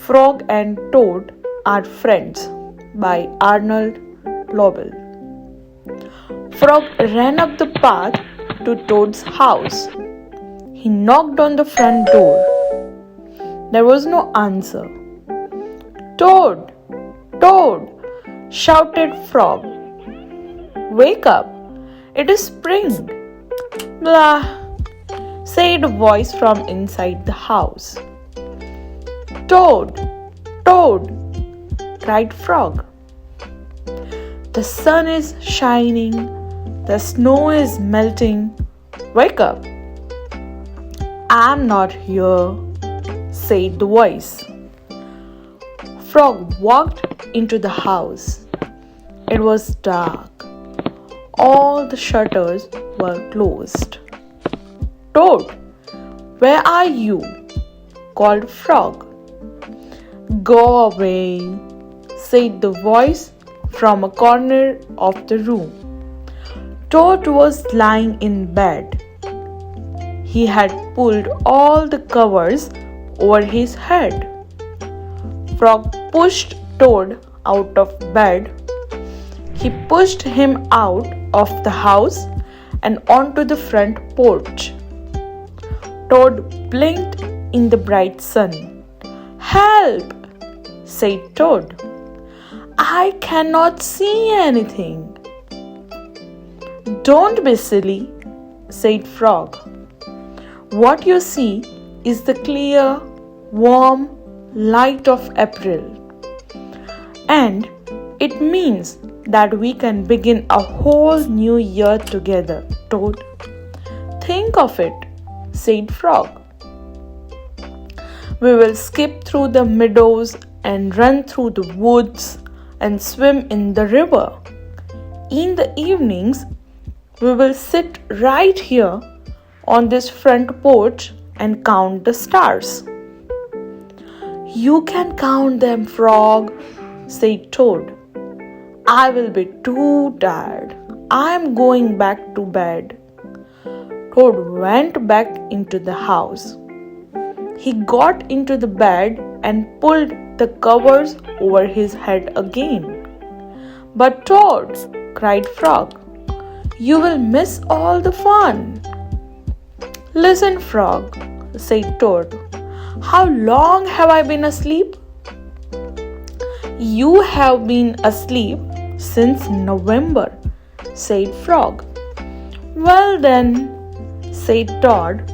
Frog and Toad Are Friends by Arnold Lobel. Frog ran up the path to Toad's house. He knocked on the front door. There was no answer. "Toad! Toad!" shouted Frog. "Wake up! It is spring!" "Blah!" said a voice from inside the house. "Toad! Toad!" cried Frog. "The sun is shining. The snow is melting. Wake up!" "I'm not here," said the voice. Frog walked into the house. It was dark. All the shutters were closed. "Toad, where are you?" called Frog. "Go away," said the voice from a corner of the room. Toad was lying in bed. He had pulled all the covers over his head. Frog pushed Toad out of bed. He pushed him out of the house and onto the front porch. Toad blinked in the bright sun. "Help!" said Toad. "I cannot see anything." "Don't be silly," said Frog. "What you see is the clear, warm light of April. And it means that we can begin a whole new year together, Toad." "Think of it," said Frog. "We will skip through the meadows and run through the woods and swim in the river. In the evenings, we will sit right here on this front porch and count the stars." "You can count them, Frog," said Toad. "I will be too tired. I am going back to bed." Toad went back into the house. He got into the bed and pulled the covers over his head again. "But Toad," cried Frog, "you will miss all the fun." "Listen, Frog," said Toad. "How long have I been asleep?" "You have been asleep since November," said Frog. "Well then," said Toad,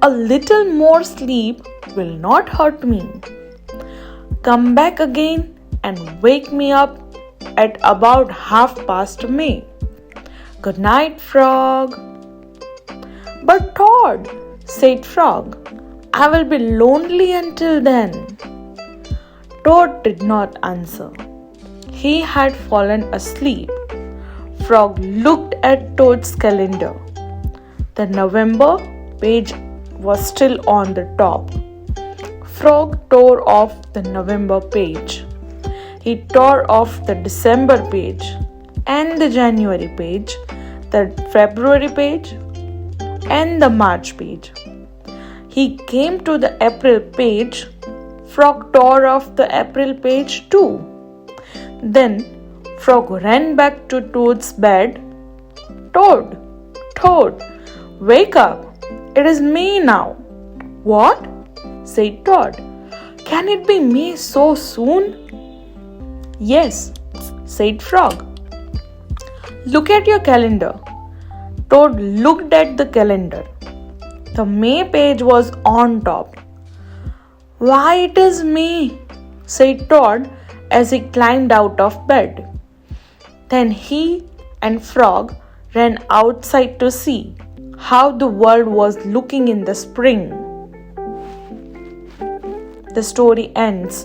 "a little more sleep will not hurt me. Come back again and wake me up at about May. Good night, Frog." "But Toad," said Frog, "I will be lonely until then." Toad did not answer. He had fallen asleep. Frog looked at Toad's calendar. The November page was still on the top. Frog tore off the November page. He tore off the December page and the January page, the February page and the March page. He came to the April page. Frog tore off the April page too. Then Frog ran back to Toad's bed. "Toad, Toad, wake up! It is me now." "What?" said Toad. "Can it be me so soon?" "Yes," said Frog. "Look at your calendar." Toad looked at the calendar. The May page was on top. "Why, it is me," said Toad as he climbed out of bed. Then he and Frog ran outside to see how the world was looking in the spring. The story ends.